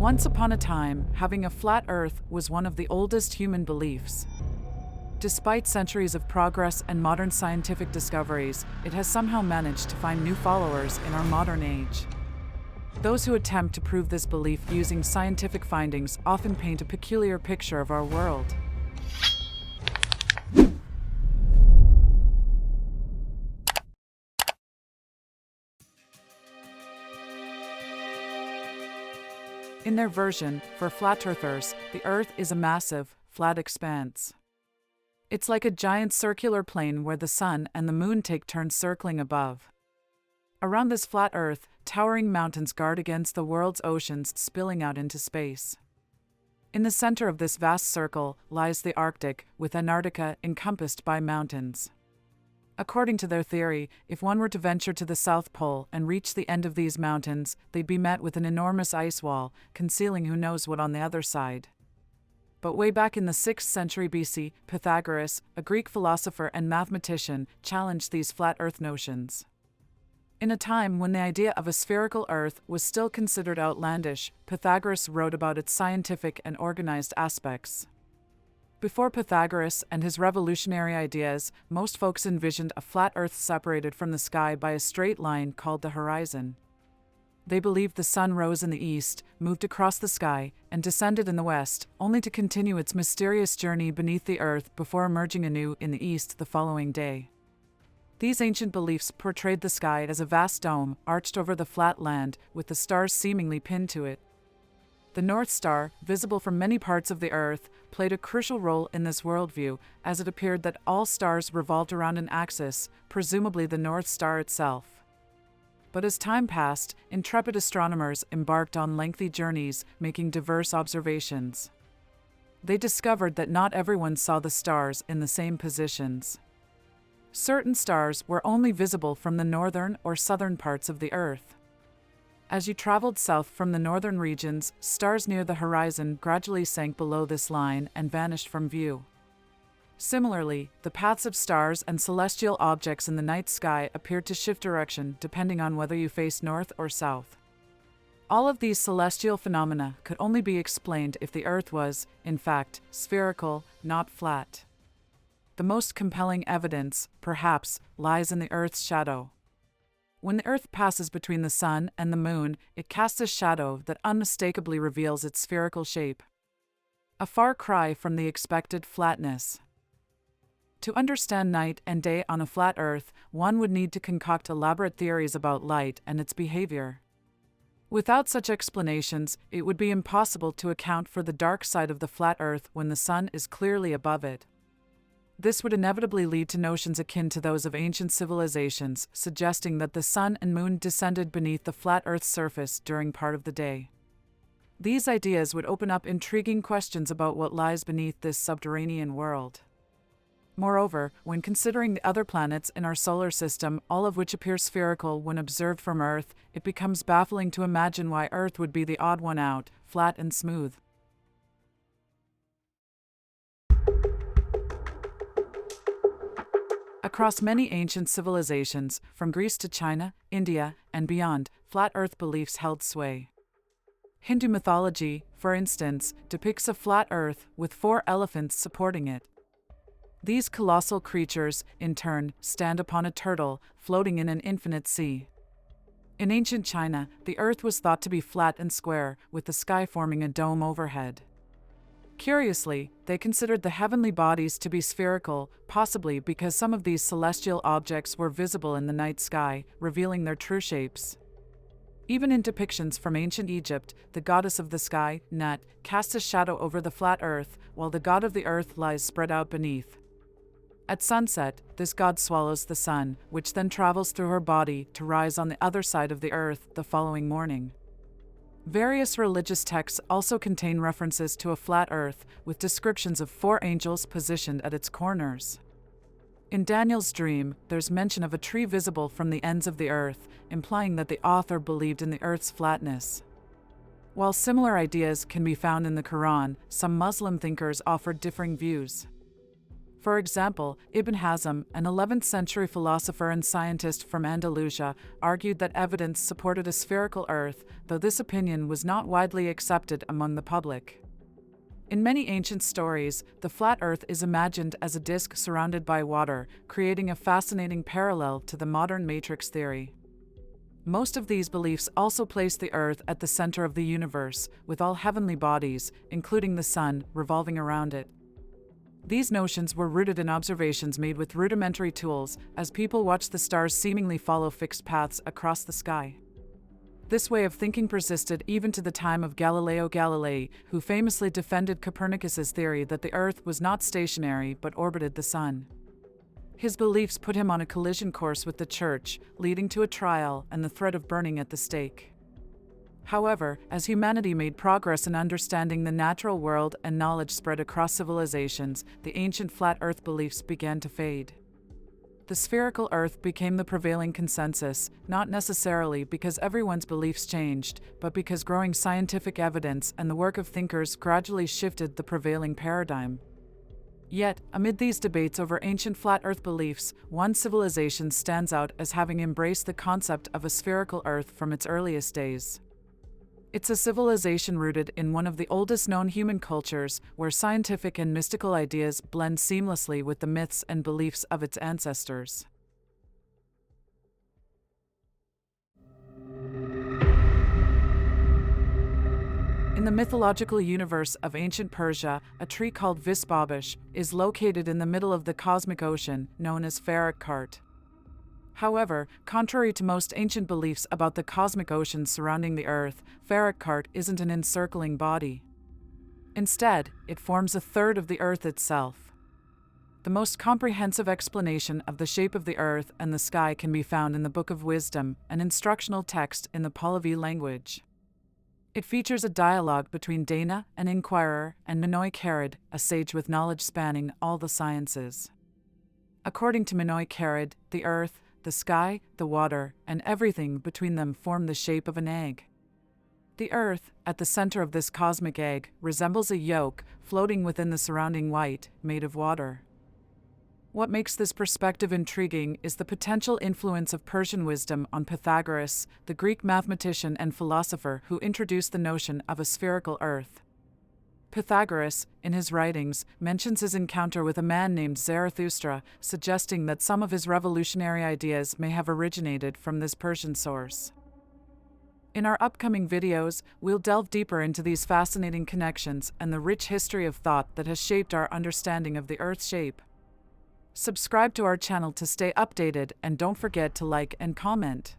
Once upon a time, having a flat Earth was one of the oldest human beliefs. Despite centuries of progress and modern scientific discoveries, it has somehow managed to find new followers in our modern age. Those who attempt to prove this belief using scientific findings often paint a peculiar picture of our world. In their version, for flat earthers, the Earth is a massive, flat expanse. It's like a giant circular plane where the sun and the moon take turns circling above. Around this flat Earth, towering mountains guard against the world's oceans spilling out into space. In the center of this vast circle lies the Arctic, with Antarctica encompassed by mountains. According to their theory, if one were to venture to the South Pole and reach the end of these mountains, they'd be met with an enormous ice wall, concealing who knows what on the other side. But way back in the 6th century BC, Pythagoras, a Greek philosopher and mathematician, challenged these flat Earth notions. In a time when the idea of a spherical Earth was still considered outlandish, Pythagoras wrote about its scientific and organized aspects. Before Pythagoras and his revolutionary ideas, most folks envisioned a flat Earth separated from the sky by a straight line called the horizon. They believed the sun rose in the east, moved across the sky, and descended in the west, only to continue its mysterious journey beneath the Earth before emerging anew in the east the following day. These ancient beliefs portrayed the sky as a vast dome arched over the flat land, with the stars seemingly pinned to it. The North Star, visible from many parts of the Earth, played a crucial role in this worldview, as it appeared that all stars revolved around an axis, presumably the North Star itself. But as time passed, intrepid astronomers embarked on lengthy journeys, making diverse observations. They discovered that not everyone saw the stars in the same positions. Certain stars were only visible from the northern or southern parts of the Earth. As you traveled south from the northern regions, stars near the horizon gradually sank below this line and vanished from view. Similarly, the paths of stars and celestial objects in the night sky appeared to shift direction depending on whether you faced north or south. All of these celestial phenomena could only be explained if the Earth was, in fact, spherical, not flat. The most compelling evidence, perhaps, lies in the Earth's shadow. When the Earth passes between the sun and the moon, it casts a shadow that unmistakably reveals its spherical shape. A far cry from the expected flatness. To understand night and day on a flat Earth, one would need to concoct elaborate theories about light and its behavior. Without such explanations, it would be impossible to account for the dark side of the flat Earth when the sun is clearly above it. This would inevitably lead to notions akin to those of ancient civilizations, suggesting that the sun and moon descended beneath the flat Earth's surface during part of the day. These ideas would open up intriguing questions about what lies beneath this subterranean world. Moreover, when considering the other planets in our solar system, all of which appear spherical when observed from Earth, it becomes baffling to imagine why Earth would be the odd one out, flat and smooth. Across many ancient civilizations, from Greece to China, India, and beyond, flat Earth beliefs held sway. Hindu mythology, for instance, depicts a flat Earth with 4 elephants supporting it. These colossal creatures, in turn, stand upon a turtle, floating in an infinite sea. In ancient China, the Earth was thought to be flat and square, with the sky forming a dome overhead. Curiously, they considered the heavenly bodies to be spherical, possibly because some of these celestial objects were visible in the night sky, revealing their true shapes. Even in depictions from ancient Egypt, the goddess of the sky, Nut, casts a shadow over the flat Earth, while the god of the earth lies spread out beneath. At sunset, this god swallows the sun, which then travels through her body to rise on the other side of the Earth the following morning. Various religious texts also contain references to a flat Earth, with descriptions of 4 angels positioned at its corners. In Daniel's dream, there's mention of a tree visible from the ends of the Earth, implying that the author believed in the Earth's flatness. While similar ideas can be found in the Quran, some Muslim thinkers offered differing views. For example, Ibn Hazm, an 11th century philosopher and scientist from Andalusia, argued that evidence supported a spherical Earth, though this opinion was not widely accepted among the public. In many ancient stories, the flat Earth is imagined as a disk surrounded by water, creating a fascinating parallel to the modern matrix theory. Most of these beliefs also place the Earth at the center of the universe, with all heavenly bodies, including the Sun, revolving around it. These notions were rooted in observations made with rudimentary tools, as people watched the stars seemingly follow fixed paths across the sky. This way of thinking persisted even to the time of Galileo Galilei, who famously defended Copernicus's theory that the Earth was not stationary but orbited the Sun. His beliefs put him on a collision course with the Church, leading to a trial and the threat of burning at the stake. However, as humanity made progress in understanding the natural world and knowledge spread across civilizations, the ancient flat Earth beliefs began to fade. The spherical Earth became the prevailing consensus, not necessarily because everyone's beliefs changed, but because growing scientific evidence and the work of thinkers gradually shifted the prevailing paradigm. Yet, amid these debates over ancient flat Earth beliefs, one civilization stands out as having embraced the concept of a spherical Earth from its earliest days. It's a civilization rooted in one of the oldest known human cultures, where scientific and mystical ideas blend seamlessly with the myths and beliefs of its ancestors. In the mythological universe of ancient Persia, a tree called Visbabish is located in the middle of the cosmic ocean, known as Ferukkart. However, contrary to most ancient beliefs about the cosmic ocean surrounding the Earth, Ferukkart isn't an encircling body. Instead, it forms a third of the Earth itself. The most comprehensive explanation of the shape of the Earth and the sky can be found in the Book of Wisdom, an instructional text in the Pahlavi language. It features a dialogue between Dana, an inquirer, and Minoy Karid, a sage with knowledge spanning all the sciences. According to Minoy Karid, the Earth, the sky, the water, and everything between them form the shape of an egg. The Earth, at the center of this cosmic egg, resembles a yolk floating within the surrounding white, made of water. What makes this perspective intriguing is the potential influence of Persian wisdom on Pythagoras, the Greek mathematician and philosopher who introduced the notion of a spherical Earth. Pythagoras, in his writings, mentions his encounter with a man named Zarathustra, suggesting that some of his revolutionary ideas may have originated from this Persian source. In our upcoming videos, we'll delve deeper into these fascinating connections and the rich history of thought that has shaped our understanding of the Earth's shape. Subscribe to our channel to stay updated and don't forget to like and comment.